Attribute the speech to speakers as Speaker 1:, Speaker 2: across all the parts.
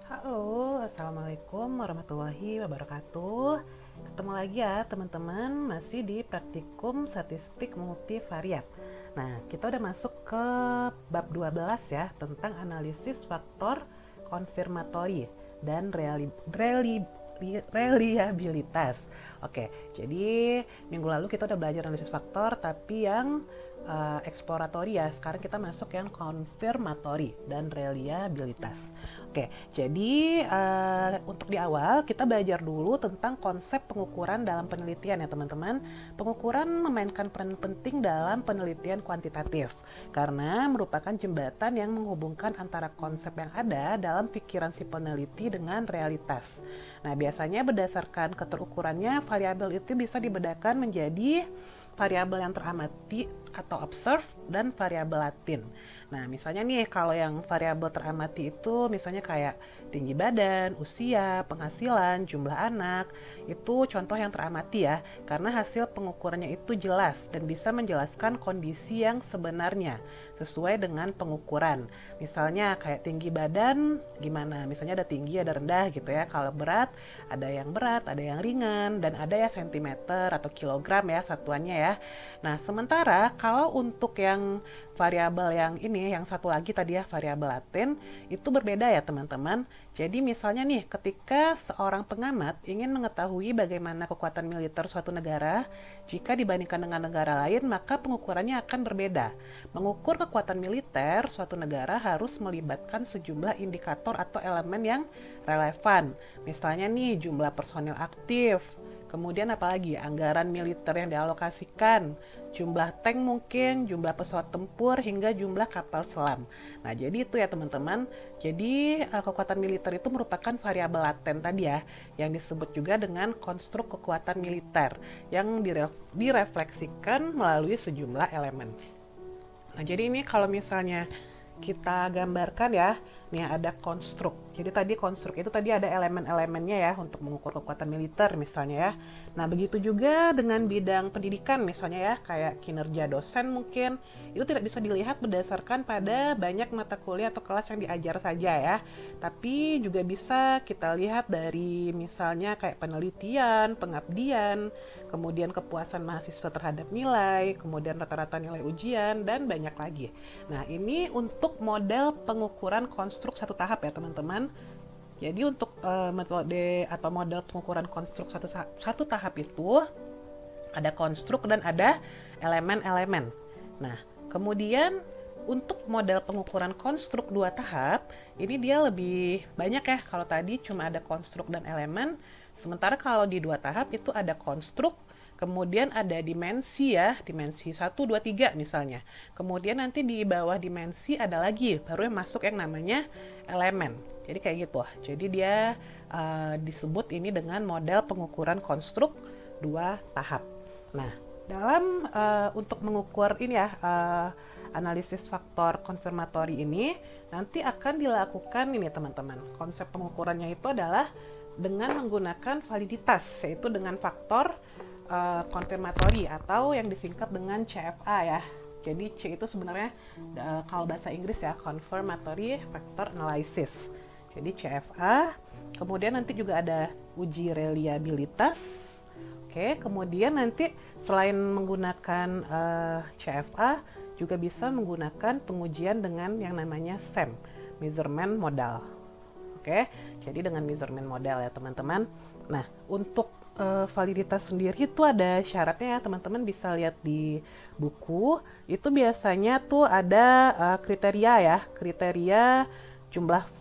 Speaker 1: Halo, Assalamualaikum warahmatullahi wabarakatuh. Ketemu lagi ya teman-teman, masih di praktikum statistik multivariat. Nah, kita udah masuk ke bab 12 ya, tentang analisis faktor konfirmatori dan reliabilitas. Oke, jadi minggu lalu kita udah belajar analisis faktor, tapi yang eksploratory ya. Sekarang kita masuk yang konfirmatori dan reliabilitas. Oke, jadi untuk di awal kita belajar dulu tentang konsep pengukuran dalam penelitian ya teman-teman. Pengukuran memainkan peran penting dalam penelitian kuantitatif karena merupakan jembatan yang menghubungkan antara konsep yang ada dalam pikiran si peneliti dengan realitas. Nah, biasanya berdasarkan keterukurannya, variabel itu bisa dibedakan menjadi variabel yang teramati atau observe dan variabel latin. Nah, misalnya nih kalau yang variabel teramati itu misalnya kayak tinggi badan, usia, penghasilan, jumlah anak, itu contoh yang teramati ya, karena hasil pengukurannya itu jelas dan bisa menjelaskan kondisi yang sebenarnya sesuai dengan pengukuran. Misalnya kayak tinggi badan gimana? Misalnya ada tinggi, ada rendah gitu ya. Kalau berat, ada yang ringan, dan ada ya sentimeter atau kilogram ya satuannya ya. Nah, sementara kalau untuk yang variabel yang ini, yang satu lagi tadi ya, variabel latin, itu berbeda ya teman-teman. Jadi misalnya nih, ketika seorang pengamat ingin mengetahui bagaimana kekuatan militer suatu negara, jika dibandingkan dengan negara lain, maka pengukurannya akan berbeda. Mengukur kekuatan militer suatu negara harus melibatkan sejumlah indikator atau elemen yang relevan. Misalnya nih, jumlah personil aktif, kemudian apalagi anggaran militer yang dialokasikan, jumlah tank mungkin, jumlah pesawat tempur, hingga jumlah kapal selam. Nah, jadi itu ya teman-teman. Jadi kekuatan militer itu merupakan variabel laten tadi ya, yang disebut juga dengan konstruk kekuatan militer, yang direfleksikan melalui sejumlah elemen. Nah, jadi ini kalau misalnya kita gambarkan ya, nih ada konstruk. Jadi tadi konstruk itu tadi ada elemen-elemennya ya untuk mengukur kekuatan militer misalnya ya. Nah, begitu juga dengan bidang pendidikan misalnya ya, kayak kinerja dosen mungkin. Itu tidak bisa dilihat berdasarkan pada banyak mata kuliah atau kelas yang diajar saja ya. Tapi juga bisa kita lihat dari misalnya kayak penelitian, pengabdian, kemudian kepuasan mahasiswa terhadap nilai, kemudian rata-rata nilai ujian, dan banyak lagi. Nah, ini untuk model pengukuran konstruk satu tahap ya teman-teman. Jadi untuk metode atau model pengukuran konstruk satu tahap itu ada konstruk dan ada elemen-elemen. Nah, kemudian untuk model pengukuran konstruk dua tahap, ini dia lebih banyak ya. Kalau tadi cuma ada konstruk dan elemen, sementara kalau di dua tahap itu ada konstruk, kemudian ada dimensi ya, dimensi 1, 2, 3 misalnya. Kemudian nanti di bawah dimensi ada lagi, baru yang masuk yang namanya elemen. Jadi kayak gitu. Jadi dia disebut ini dengan model pengukuran konstruk dua tahap. Nah, dalam untuk mengukur ini ya, analisis faktor konfirmatori ini nanti akan dilakukan ini teman-teman. Konsep pengukurannya itu adalah dengan menggunakan validitas, yaitu dengan faktor konfirmatori atau yang disingkat dengan CFA ya. Jadi C itu sebenarnya kalau bahasa Inggris ya, confirmatory factor analysis. Jadi CFA. Kemudian nanti juga ada uji reliabilitas. Oke, kemudian nanti selain menggunakan CFA, juga bisa menggunakan pengujian dengan yang namanya SEM, measurement model. Oke, jadi dengan measurement model ya teman-teman. Nah, untuk validitas sendiri itu ada syaratnya ya teman-teman, bisa lihat di buku. Itu biasanya tuh ada kriteria ya, kriteria jumlah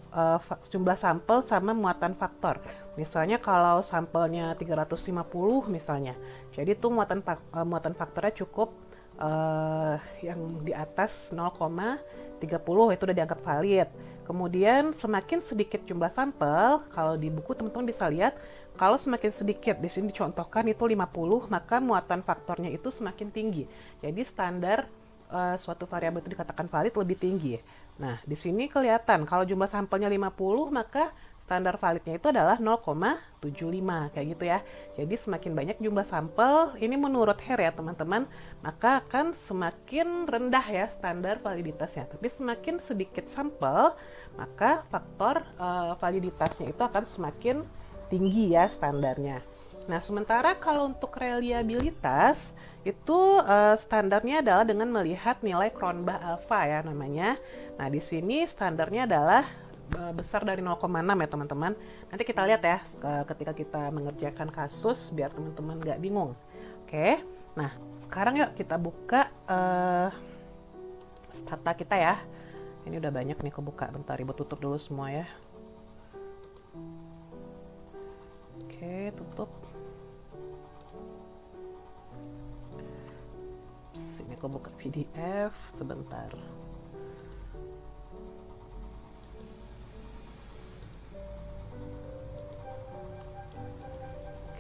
Speaker 1: jumlah sampel sama muatan faktor. Misalnya kalau sampelnya 350 misalnya, jadi tuh muatan faktornya cukup yang di atas 0,30 itu udah dianggap valid. Kemudian semakin sedikit jumlah sampel, kalau di buku teman-teman bisa lihat, kalau semakin sedikit, di sini dicontohkan itu 50, maka muatan faktornya itu semakin tinggi. Jadi standar suatu variabel itu dikatakan valid lebih tinggi. Nah, di sini kelihatan kalau jumlah sampelnya 50, maka standar validnya itu adalah 0,75 kayak gitu ya. Jadi semakin banyak jumlah sampel, ini menurut Hare ya teman-teman, maka akan semakin rendah ya standar validitasnya. Tapi semakin sedikit sampel, maka faktor validitasnya itu akan semakin tinggi ya standarnya. Nah, sementara kalau untuk reliabilitas itu standarnya adalah dengan melihat nilai Cronbach alpha ya namanya. Nah, di sini standarnya adalah besar dari 0,6 ya teman-teman. Nanti kita lihat ya ketika kita mengerjakan kasus biar teman-teman nggak bingung. Oke, nah sekarang yuk kita buka stata kita ya. Ini udah banyak nih kebuka, bentar ibu tutup dulu semua ya. Oke, tutup. Sini aku buka PDF sebentar.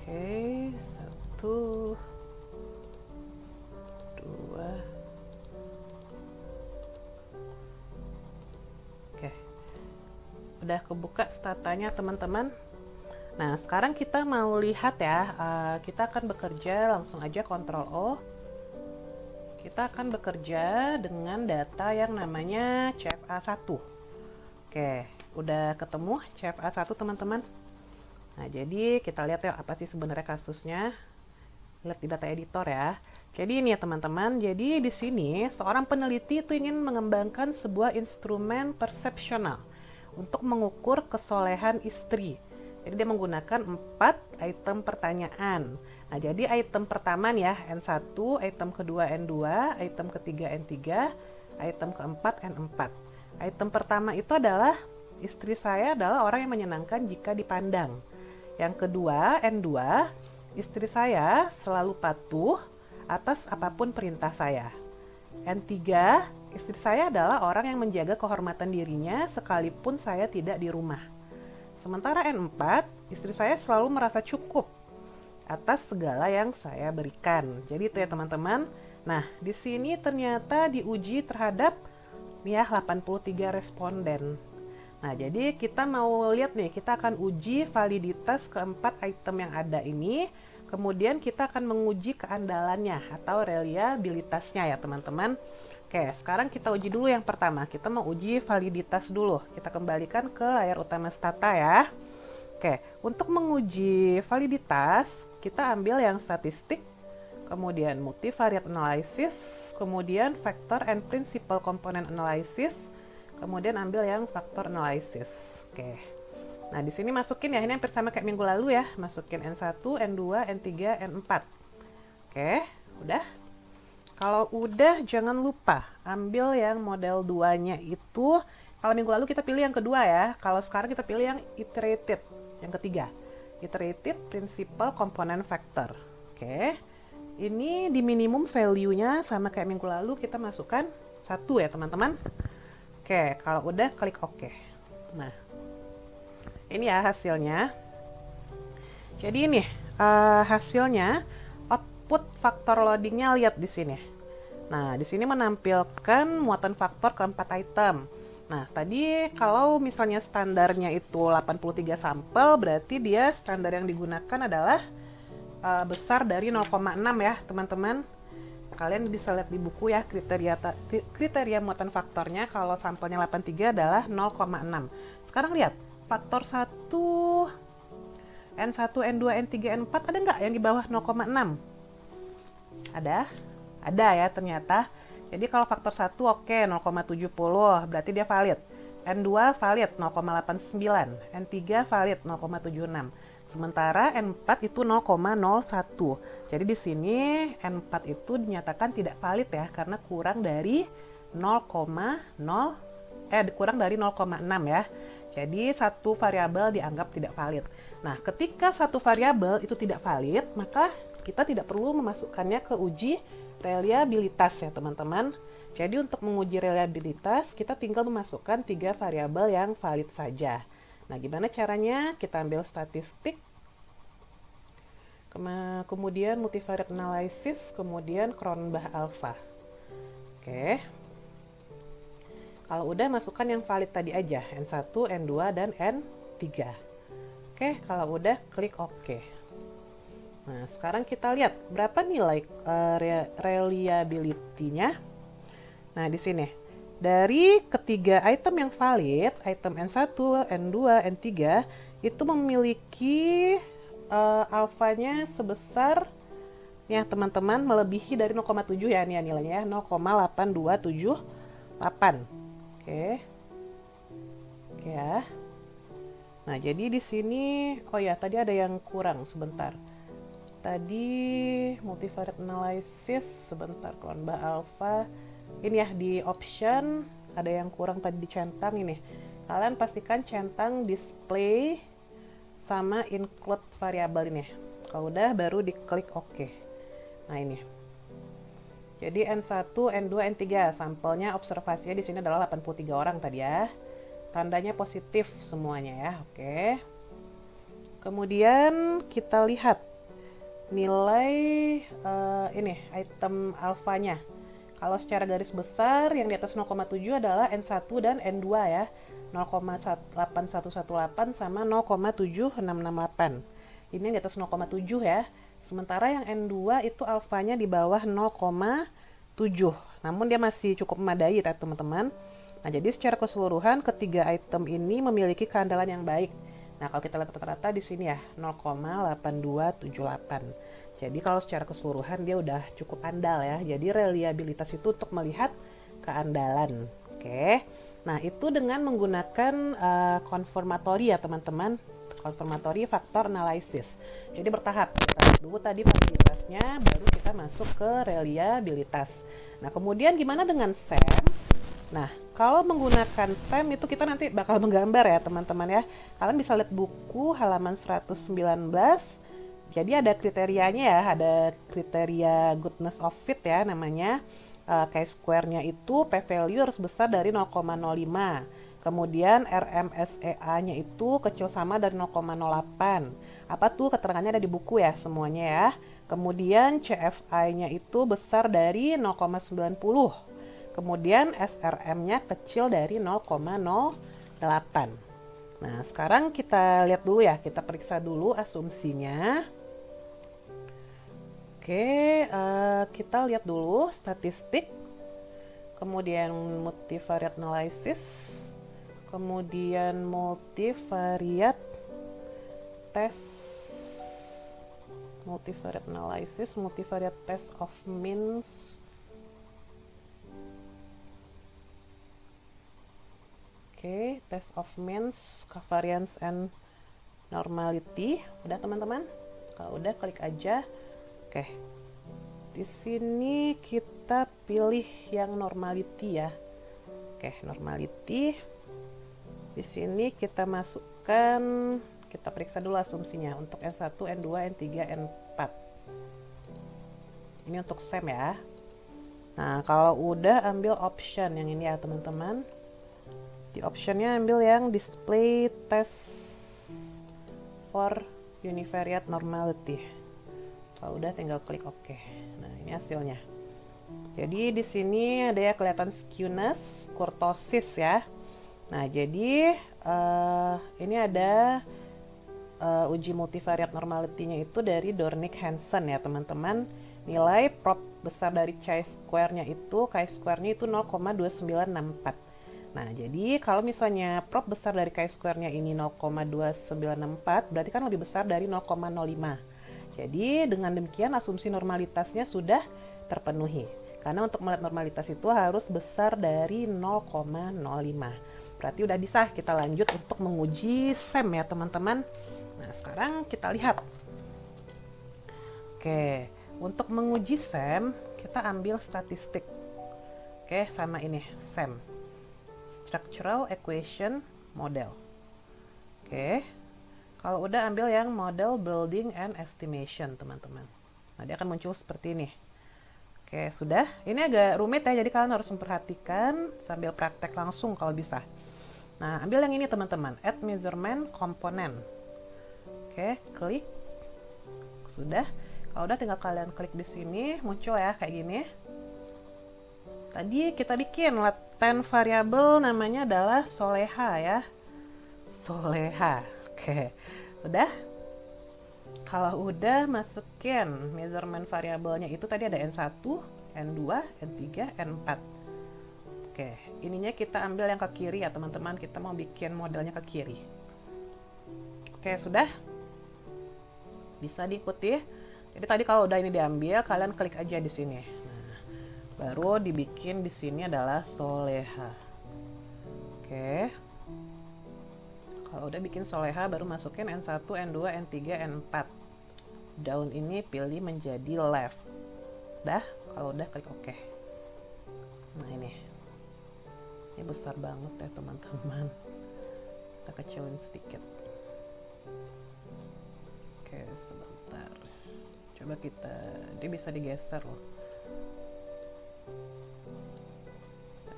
Speaker 1: Oke, 1, 2. Oke, udah kebuka statanya teman-teman. Nah, sekarang kita mau lihat ya, kita akan bekerja langsung aja Ctrl O. Kita akan bekerja dengan data yang namanya CFA1. Oke, udah ketemu CFA1 teman-teman. Nah, jadi kita lihat ya apa sih sebenarnya kasusnya. Lihat di data editor ya. Jadi ini ya teman-teman, jadi di sini seorang peneliti itu ingin mengembangkan sebuah instrumen persepsional untuk mengukur kesolehan istri. Jadi dia menggunakan 4 item pertanyaan. Nah, jadi item pertama nih ya N1, item kedua N2, item ketiga N3, item keempat N4. Item pertama itu adalah istri saya adalah orang yang menyenangkan jika dipandang. Yang kedua, N2, istri saya selalu patuh atas apapun perintah saya. N3, istri saya adalah orang yang menjaga kehormatan dirinya sekalipun saya tidak di rumah. Sementara N4, istri saya selalu merasa cukup atas segala yang saya berikan. Jadi itu ya teman-teman. Nah, di sini ternyata diuji terhadap nih ya 83 responden. Nah, jadi kita mau lihat nih, kita akan uji validitas keempat item yang ada ini, kemudian kita akan menguji keandalannya atau reliabilitasnya ya teman-teman. Oke, sekarang kita uji dulu yang pertama, kita mau uji validitas dulu. Kita kembalikan ke layar utama stata ya. Oke, untuk menguji validitas, kita ambil yang statistik, kemudian multivariate analysis, kemudian factor and principal component analysis, kemudian ambil yang faktor analysis. Oke. Nah, di sini masukin ya, ini hampir sama kayak minggu lalu ya. Masukin N1, N2, N3, N4. Oke, udah. Kalau udah jangan lupa ambil yang model 2-nya itu. Kalau minggu lalu kita pilih yang kedua ya. Kalau sekarang kita pilih yang iterated, yang ketiga. Iterated principal component factor. Oke. Ini di minimum value-nya sama kayak minggu lalu kita masukkan 1 ya, teman-teman. Oke, kalau udah klik OK. Nah, ini ya hasilnya. Jadi ini hasilnya, output faktor loadingnya lihat di sini. Nah, di sini menampilkan muatan faktor keempat item. Nah, tadi kalau misalnya standarnya itu 83 sampel, berarti dia standar yang digunakan adalah besar dari 0,6 ya, teman-teman. Kalian bisa lihat di buku ya kriteria muatan faktornya. Kalau sampelnya 83 adalah 0,6. Sekarang lihat faktor 1, N1, N2, N3, N4 ada nggak yang di bawah 0,6? Ada ya ternyata. Jadi kalau faktor 1 oke 0,70 berarti dia valid. N2 valid 0,89, N3 valid 0,76. Sementara N4 itu 0,01. Jadi di sini N4 itu dinyatakan tidak valid ya karena kurang dari 0,6 ya. Jadi satu variabel dianggap tidak valid. Nah, ketika satu variabel itu tidak valid, maka kita tidak perlu memasukkannya ke uji reliabilitas ya, teman-teman. Jadi untuk menguji reliabilitas, kita tinggal memasukkan 3 variabel yang valid saja. Nah, gimana caranya? Kita ambil statistik, kemudian multivariate analysis, kemudian Cronbach alpha. Oke. Kalau udah, masukkan yang valid tadi aja, N1, N2, dan N3. 3. Oke, kalau udah klik OK. Nah, sekarang kita lihat berapa nilai reliability-nya. Nah, di sini. Dari ketiga item yang valid, item N1, N2, N3 itu memiliki alfanya sebesar ya teman-teman melebihi dari 0,7 ya, nih nilainya 0,8278. Oke. Oke ya. Nah, jadi di sini oh ya, tadi ada yang kurang sebentar. Tadi multivariate analysis sebentar, kelompok alpha. Ini ya di option ada yang kurang tadi dicentang ini. Kalian pastikan centang display sama include variabel ini. Kalau udah baru diklik OK. Nah, ini. Jadi N1, N2, N3 sampelnya observasinya di sini adalah 83 orang tadi ya. Tandanya positif semuanya ya. Oke. Kemudian kita lihat nilai ini item alfanya. Kalau secara garis besar yang di atas 0,7 adalah N1 dan N2 ya. 0,8118 sama 0,7668. Ini yang di atas 0,7 ya. Sementara yang N2 itu alfanya di bawah 0,7. Namun dia masih cukup memadai ya teman-teman. Nah, jadi secara keseluruhan ketiga item ini memiliki keandalan yang baik. Nah, kalau kita lihat rata-rata di sini ya 0,8278. Jadi kalau secara keseluruhan dia udah cukup andal ya. Jadi reliabilitas itu untuk melihat keandalan. Oke. Nah, itu dengan menggunakan confirmatory ya teman-teman. Confirmatory factor analysis. Jadi bertahap. Kita lihat dulu tadi validitasnya, baru kita masuk ke reliabilitas. Nah, kemudian gimana dengan SEM? Nah, kalau menggunakan SEM itu kita nanti bakal menggambar ya teman-teman ya. Kalian bisa lihat buku halaman 119. Jadi ada kriterianya ya, ada kriteria goodness of fit ya namanya. Chi-square-nya itu p-value harus besar dari 0,05. Kemudian RMSEA-nya itu kecil sama dari 0,08. Apa tuh keterangannya ada di buku ya semuanya ya. Kemudian CFI-nya itu besar dari 0,90. Kemudian SRM-nya kecil dari 0,08. Nah, sekarang kita lihat dulu ya, kita periksa dulu asumsinya. Oke, kita lihat dulu statistik, kemudian multivariate analysis, kemudian multivariate test, multivariate analysis, multivariate test of means, oke, test of means, covariance and normality. Udah teman-teman? Kalau udah klik aja. Oke. Di sini kita pilih yang normality ya. Oke, normality. Di sini kita masukkan, kita periksa dulu asumsinya untuk N1, N2, N3, N4. Ini untuk SEM ya. Nah, kalau udah ambil option yang ini ya teman-teman. Di optionnya ambil yang display test for univariate normality. Kalau udah tinggal klik OK. Nah, ini hasilnya. Jadi di sini ada ya kelihatan skewness, kurtosis ya. Nah, jadi ini ada uji multivariate normality-nya itu dari Dornick-Hansen ya teman-teman. Nilai prop besar dari chi-square-nya itu, chi-square-nya itu 0,2964. Nah, jadi kalau misalnya prop besar dari chi-square-nya ini 0,2964, berarti kan lebih besar dari 0,05. Jadi dengan demikian asumsi normalitasnya sudah terpenuhi. Karena untuk melihat normalitas itu harus besar dari 0,05. Berarti udah bisa kita lanjut untuk menguji SEM ya teman-teman. Nah, sekarang kita lihat. Oke, untuk menguji SEM kita ambil statistik. Oke, sama ini SEM. Structural Equation Model. Oke. Kalau udah ambil yang model building and estimation teman-teman. Nah, dia akan muncul seperti ini. Oke, sudah. Ini agak rumit ya, jadi kalian harus memperhatikan sambil praktek langsung kalau bisa. Nah, ambil yang ini teman-teman, add measurement component. Oke, klik. Sudah. Kalau udah tinggal kalian klik di sini, muncul ya kayak gini. Tadi kita bikin latent variable namanya adalah Soleha ya. soleha. Oke, udah? Kalau udah, masukin measurement variabelnya itu tadi ada N1, N2, N3, N4. Oke, ininya kita ambil yang ke kiri ya teman-teman, kita mau bikin modelnya ke kiri. Oke, sudah? Bisa diikuti. Jadi tadi kalau udah ini diambil, kalian klik aja di sini. Nah, baru dibikin di sini adalah soleha. Oke. Kalau udah bikin soleha, baru masukin N1, N2, N3, N4. Daun ini pilih menjadi left. Dah, kalau udah klik OK. Nah ini besar banget ya teman-teman. Kita kecilin sedikit. Oke, sebentar. Coba dia bisa digeser loh.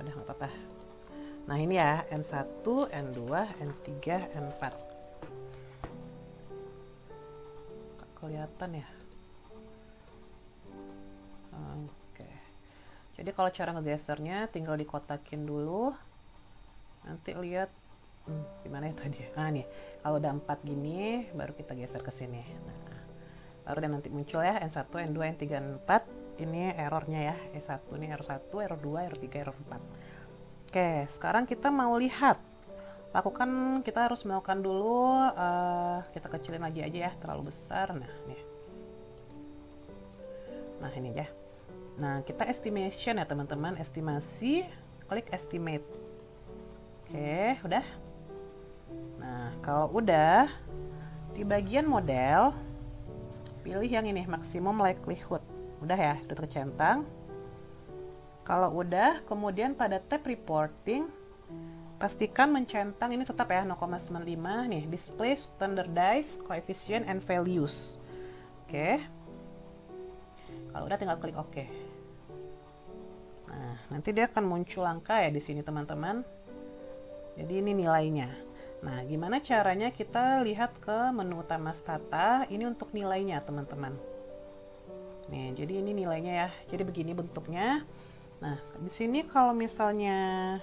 Speaker 1: Udah nggak apa-apa. Nah ini ya, N1, N2, N3, N4. Kelihatan ya? Oke. Jadi kalau cara ngegesernya tinggal dikotakin dulu. Nanti lihat gimana ya tadi. Nah nih, kalau udah 4 gini baru kita geser ke sini. Nah, baru dan nanti muncul ya N1, N2, N3, N4. Ini errornya ya. E1 ini error 1, error 2, error 3, error 4. Oke, sekarang kita mau lihat. Kita harus melakukan dulu, kita kecilin lagi aja ya, terlalu besar. Nah, nih. Nah, ini aja. Nah, kita estimation ya teman-teman, estimasi, klik estimate. Oke, udah. Nah, kalau udah, di bagian model, pilih yang ini, maximum likelihood. Udah ya, udah tercentang. Kalau udah, kemudian pada tab reporting, pastikan mencentang ini tetap ya 0,95 nih, display standardized coefficient and values. Oke. Kalau udah tinggal klik OK. Nah, nanti dia akan muncul angka ya di sini teman-teman. Jadi ini nilainya. Nah, gimana caranya kita lihat ke menu utama Stata, ini untuk nilainya teman-teman. Nih, jadi ini nilainya ya. Jadi begini bentuknya. Nah, di sini kalau misalnya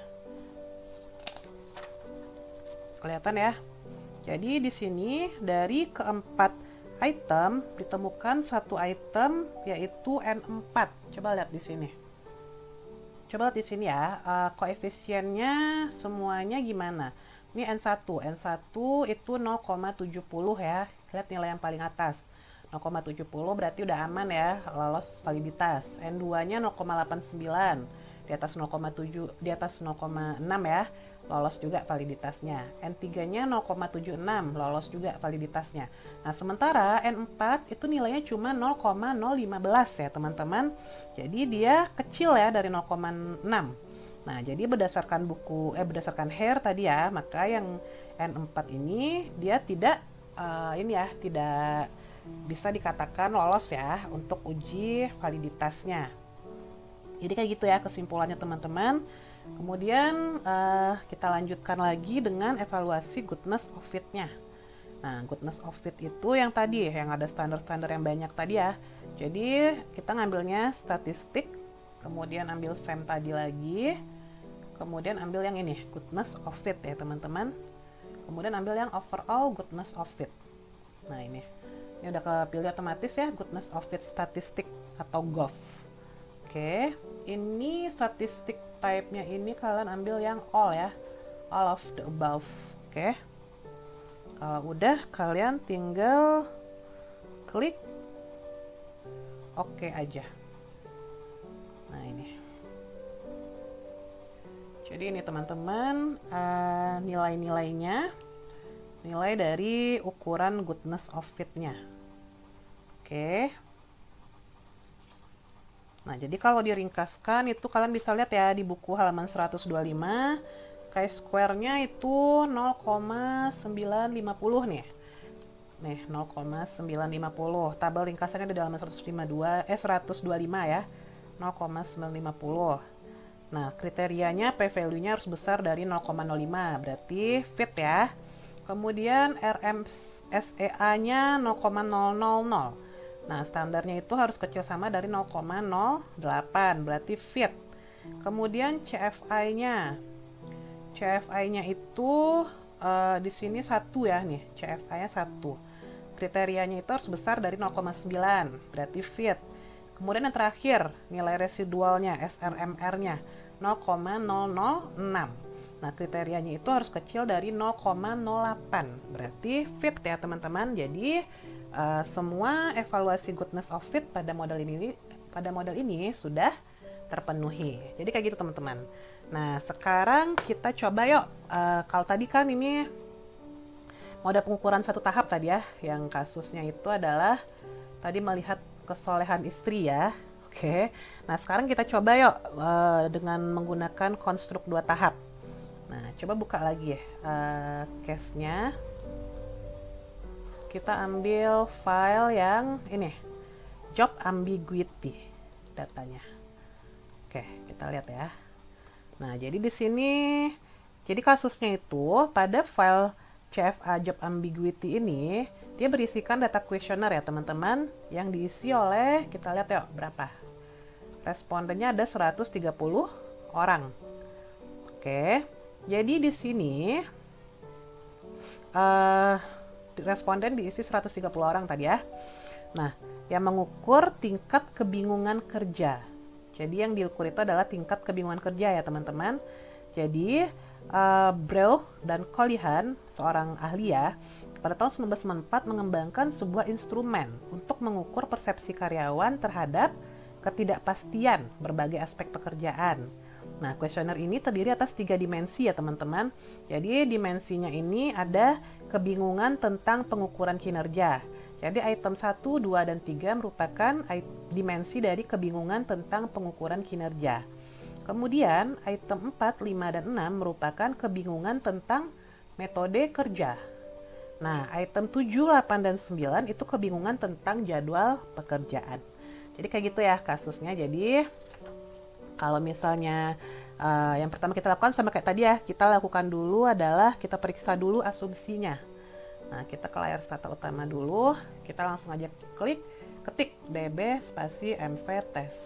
Speaker 1: kelihatan ya. Jadi di sini dari keempat item ditemukan satu item yaitu N4. Coba lihat di sini. Coba lihat di sini ya, koefisiennya semuanya gimana. Ini N1 itu 0,70 ya. Lihat nilai yang paling atas. 0,70 berarti udah aman ya, lolos validitas. N2-nya 0,89. Di atas 0,7, di atas 0,6 ya, lolos juga validitasnya. N3-nya 0,76, lolos juga validitasnya. Nah, sementara N4 itu nilainya cuma 0,015 ya, teman-teman. Jadi dia kecil ya dari 0,6. Nah, jadi berdasarkan berdasarkan HARE tadi ya, maka yang N4 ini dia tidak tidak bisa dikatakan lolos ya untuk uji validitasnya. Jadi kayak gitu ya kesimpulannya teman-teman. Kemudian kita lanjutkan lagi dengan evaluasi goodness of fit-nya. Nah, goodness of fit itu yang tadi, yang ada standar-standar yang banyak tadi ya. Jadi kita ngambilnya statistik, kemudian ambil SAM tadi lagi, kemudian ambil yang ini, goodness of fit ya teman-teman. Kemudian ambil yang overall goodness of fit. Nah ini udah kepilih otomatis ya, goodness of fit statistik atau GOF. Oke, ini statistik type-nya ini kalian ambil yang all ya, all of the above. Oke, kalau udah kalian tinggal klik OK aja. Nah ini, jadi ini teman-teman nilai-nilainya, nilai dari ukuran goodness of fit-nya. Oke. Nah, jadi kalau diringkaskan itu kalian bisa lihat ya di buku halaman 125, chi-square-nya itu 0,950 nih. Nih, 0,950. Tabel ringkasannya di dalam 125 ya. 0,950. Nah, kriterianya p-value-nya harus besar dari 0,05, berarti fit ya. Kemudian RMSEA-nya 0,000. Nah, standarnya itu harus kecil sama dari 0,08, berarti fit. Kemudian CFI-nya itu di sini 1 ya nih, CFA-nya 1. Kriterianya itu harus besar dari 0,9, berarti fit. Kemudian yang terakhir, nilai residualnya, SRMR-nya 0,006. Nah, kriterianya itu harus kecil dari 0,08. Berarti fit ya, teman-teman. Jadi, semua evaluasi goodness of fit pada model ini sudah terpenuhi. Jadi kayak gitu, teman-teman. Nah, sekarang kita coba yuk. Kalau tadi kan ini model pengukuran satu tahap tadi ya, yang kasusnya itu adalah tadi melihat kesolehan istri ya. Oke. Nah, sekarang kita coba yuk dengan menggunakan konstruk 2 tahap. Nah, coba buka lagi ya case-nya. Kita ambil file yang ini, job ambiguity datanya. Oke, kita lihat ya. Nah, jadi di sini jadi kasusnya itu pada file CFA job ambiguity ini dia berisikan data kuesioner ya, teman-teman, yang diisi oleh, kita lihat yuk berapa. Respondennya ada 130 orang. Oke. Jadi di sini responden diisi 130 orang tadi ya. Nah, yang mengukur tingkat kebingungan kerja. Jadi yang diukur itu adalah tingkat kebingungan kerja ya, teman-teman. Jadi Breul dan Collihan, seorang ahli ya, pada tahun 1994 mengembangkan sebuah instrumen untuk mengukur persepsi karyawan terhadap ketidakpastian berbagai aspek pekerjaan. Nah, kuesioner ini terdiri atas 3 dimensi ya, teman-teman. Jadi dimensinya ini ada kebingungan tentang pengukuran kinerja. Jadi item 1, 2, dan 3 merupakan dimensi dari kebingungan tentang pengukuran kinerja. Kemudian item 4, 5, dan 6 merupakan kebingungan tentang metode kerja. Nah, item 7, 8, dan 9 itu kebingungan tentang jadwal pekerjaan. Jadi kayak gitu ya kasusnya. Jadi kalau misalnya yang pertama kita lakukan sama kayak tadi ya, kita lakukan dulu adalah kita periksa dulu asumsinya. Nah, kita ke layar stata utama dulu, kita langsung aja ketik db spasi mv test.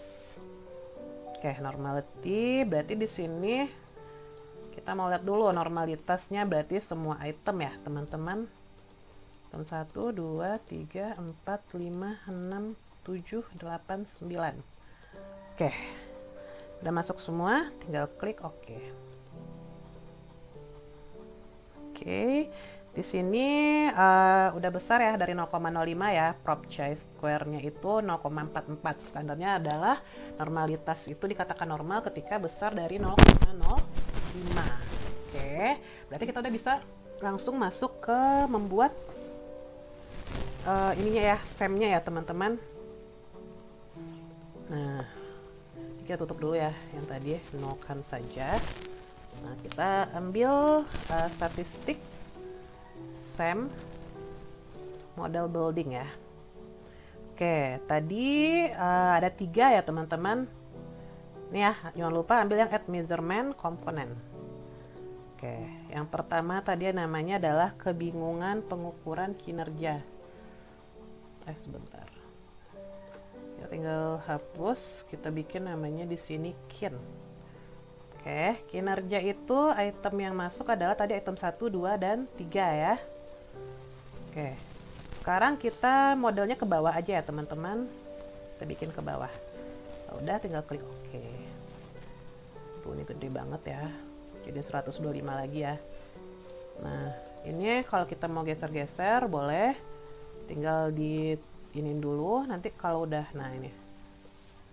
Speaker 1: Oke, normality berarti di sini kita mau lihat dulu normalitasnya, berarti semua item ya, teman-teman. Item 1, 2, 3, 4, 5, 6, 7, 8, 9. Oke. Udah masuk semua, tinggal klik OK. Oke, di sini udah besar ya, dari 0,05 ya, prop chi-square-nya itu 0,44. Standarnya adalah normalitas itu dikatakan normal ketika besar dari 0,05. Oke, berarti kita udah bisa langsung masuk ke membuat ininya ya, SEM-nya ya, teman-teman. Nah, kita tutup dulu ya yang tadi, nolkan saja. Nah, kita ambil statistik SEM model building ya. Oke, tadi ada 3 ya, teman-teman. Ini ya, jangan lupa ambil yang add measurement component. Oke, yang pertama tadi namanya adalah kebingungan pengukuran kinerja. Sebentar. Tinggal hapus, kita bikin namanya di sini kin. Oke, kinerja itu item yang masuk adalah tadi item 1, 2, dan 3 ya. Oke, sekarang kita modelnya ke bawah aja ya, teman-teman. Kita bikin ke bawah. Nah, udah tinggal klik OK. Tuh, ini gede banget ya, jadi 125 lagi ya. Nah, ini kalau kita mau geser-geser boleh, tinggal di ini dulu, nanti kalau udah, nah ini,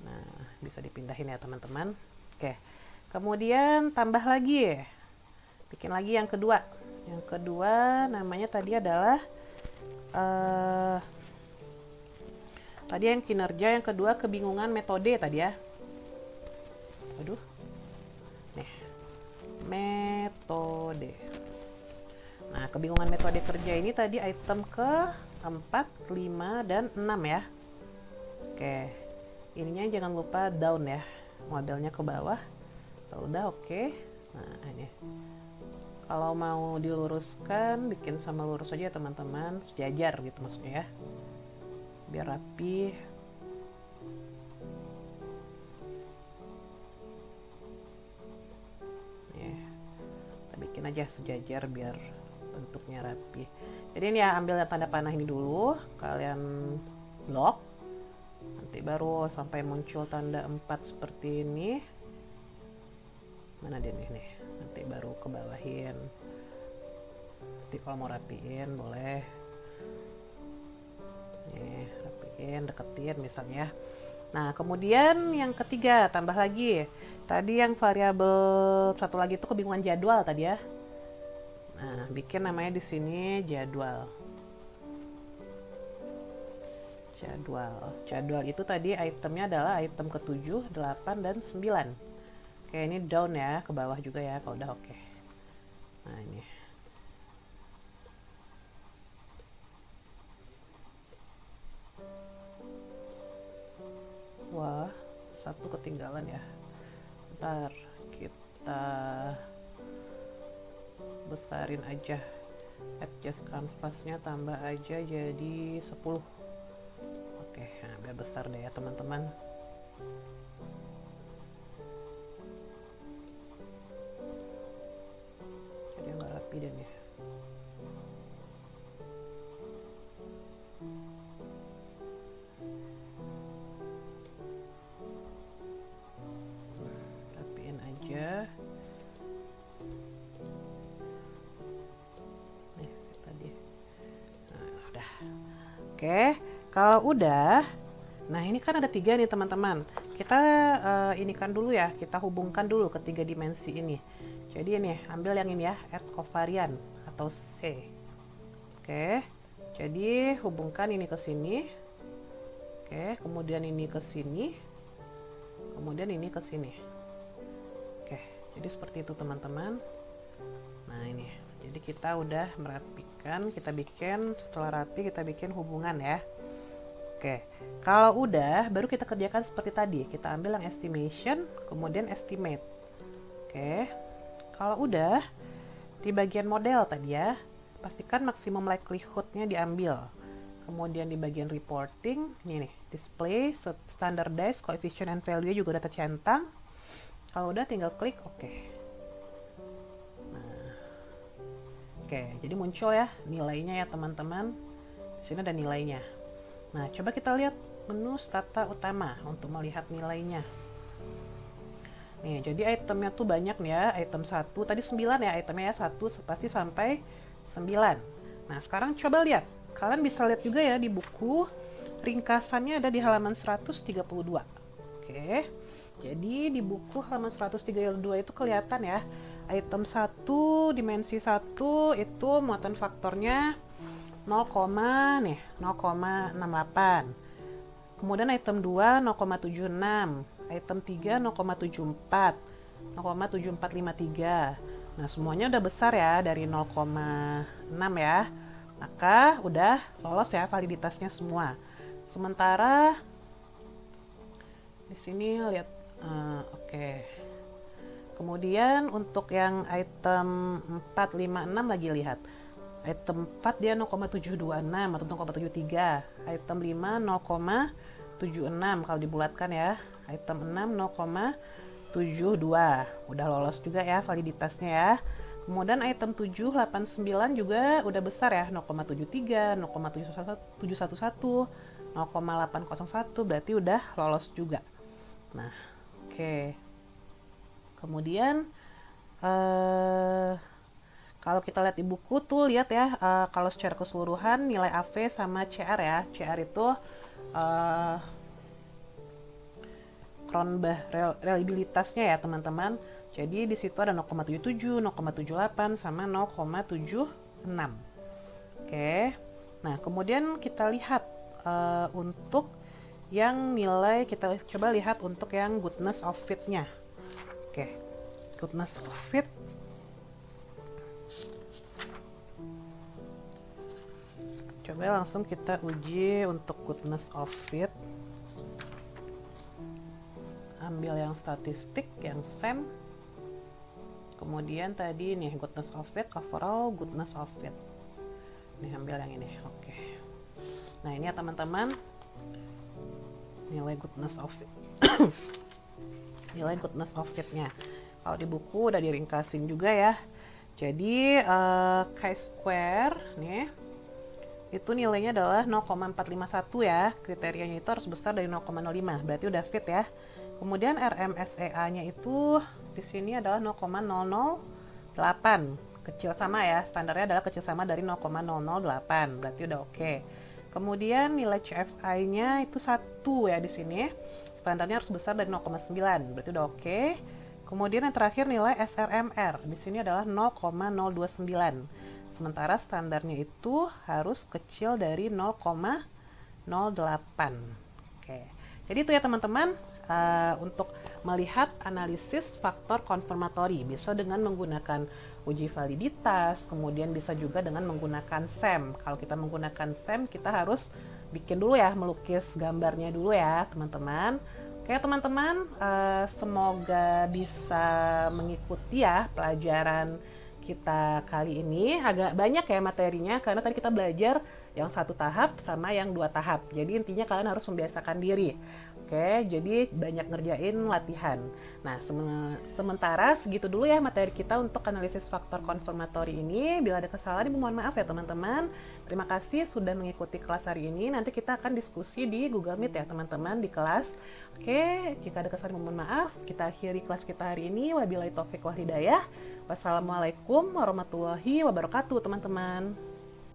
Speaker 1: nah bisa dipindahin ya, teman-teman. Oke, kemudian tambah lagi, bikin lagi yang kedua. Yang kedua namanya tadi adalah tadi yang kinerja, yang kedua kebingungan metode tadi ya. Aduh, nih metode. Nah, kebingungan metode kerja ini tadi item ke 4, 5, dan 6 ya. Oke, ininya jangan lupa down ya, modelnya ke bawah. Udah oke. Nah, ini kalau mau diluruskan, bikin sama lurus aja teman-teman, sejajar gitu maksudnya ya, biar rapi. Kita bikin aja sejajar biar bentuknya rapi. Jadi ini ya, ambil tanda panah ini dulu, kalian lock, nanti baru sampai muncul tanda 4 seperti ini. Mana dia nih, nanti baru ke bawahin. Nanti kalau mau rapiin boleh nih, rapiin, deketin misalnya. Nah kemudian yang ketiga, tambah lagi tadi yang variabel satu lagi itu kebingungan jadwal tadi ya. Nah bikin namanya di sini jadwal. Jadwal itu tadi itemnya adalah item ke-7, 8, dan 9. Oke, ini down ya, ke bawah juga ya kalau udah oke. Nah ini. Wah, satu ketinggalan ya. Ntar kita besarin aja. Adjust canvasnya, tambah aja jadi 10. Oke, nah biar besar deh ya teman-teman. Jadi nggak rapi deh nih. Rapiin aja. Nih tadi. Nah, udah. Oke. Kalau udah, nah ini kan ada 3 nih teman-teman. Kita inikan dulu ya, kita hubungkan dulu ke 3 dimensi ini. Jadi ini, ambil yang ini ya, add covariant atau C. Oke, jadi hubungkan ini ke sini. Oke, kemudian ini ke sini. Kemudian ini ke sini. Oke, jadi seperti itu teman-teman. Nah ini, jadi kita udah merapikan, kita bikin, setelah rapi kita bikin hubungan ya. Oke, kalau udah baru kita kerjakan seperti tadi. Kita ambil yang estimation, kemudian estimate. Oke, kalau udah di bagian model tadi ya, pastikan maksimum likelihood-nya diambil. Kemudian di bagian reporting, ini nih, display, standardized, coefficient and value juga udah tercentang. Kalau udah tinggal klik oke. Nah, oke, jadi muncul ya nilainya ya teman-teman. Di sini ada nilainya. Nah, coba kita lihat menu stata utama untuk melihat nilainya. Nih, jadi itemnya tuh banyak nih ya. Item 1, tadi 9 ya itemnya ya, 1 pasti sampai 9. Nah, sekarang coba lihat. Kalian bisa lihat juga ya di buku, ringkasannya ada di halaman 132. Oke, jadi di buku halaman 132 itu kelihatan ya. Item 1, dimensi 1 itu muatan faktornya 0,68. Kemudian item 2 0,76, item 3 0,74, 0,7453. Nah, semuanya udah besar ya dari 0,6 ya. Maka udah lolos ya validitasnya semua. Sementara di sini lihat oke. Kemudian untuk yang item 4, 5, 6 lagi lihat. Item 4 dia 0,726 atau 0,73. Item 5 0,76 kalau dibulatkan ya. Item 6 0,72. Udah lolos juga ya validitasnya ya. Kemudian item 7, 8, 9 juga udah besar ya. 0,73, 0,711, 0,801 berarti udah lolos juga. Nah, oke. Kemudian kalau kita lihat di buku tuh lihat ya, kalau secara keseluruhan nilai AV sama CR ya. CR itu Cronbach reliabilitasnya ya teman-teman. Jadi di situ ada 0,77, 0,78 sama 0,76. Oke. Nah, kemudian kita lihat untuk yang nilai, kita coba lihat untuk yang goodness of fit-nya. Oke. Goodness of fit. Coba langsung kita uji untuk goodness of fit. Ambil yang statistik, yang SEM. Kemudian tadi nih goodness of fit, overall goodness of fit. Nih ambil yang ini, oke. Nah ini ya teman-teman, nilai goodness of fit. Nilai goodness of fit-nya. Kalau di buku udah diringkasin juga ya. Jadi chi-square nih itu nilainya adalah 0,451 ya. Kriterianya itu harus besar dari 0,05. Berarti udah fit ya. Kemudian RMSEA-nya itu di sini adalah 0,008. Kecil sama ya. Standarnya adalah kecil sama dari 0,008. Berarti udah oke. Kemudian nilai CFI-nya itu 1 ya di sini. Standarnya harus besar dari 0,9. Berarti udah oke. Kemudian yang terakhir nilai SRMR. Di sini adalah 0,029. Sementara standarnya itu harus kecil dari 0,08. Oke. Jadi itu ya teman-teman, untuk melihat analisis faktor konfirmatori bisa dengan menggunakan uji validitas, kemudian bisa juga dengan menggunakan SEM. Kalau kita menggunakan SEM, kita harus bikin dulu ya, melukis gambarnya dulu ya teman-teman. Oke teman-teman, semoga bisa mengikuti ya pelajaran kita kali ini. Agak banyak ya materinya karena tadi kita belajar yang 1 tahap sama yang 2 tahap. Jadi intinya kalian harus membiasakan diri. Oke, jadi banyak ngerjain latihan. Nah, sementara segitu dulu ya materi kita untuk analisis faktor konfirmatori ini. Bila ada kesalahan, mohon maaf ya teman-teman. Terima kasih sudah mengikuti kelas hari ini. Nanti kita akan diskusi di Google Meet ya teman-teman di kelas. Oke, jika ada kesalahan mohon maaf. Kita akhiri kelas kita hari ini. Wabillahi taufiq wal hidayah. Wassalamualaikum warahmatullahi wabarakatuh teman-teman.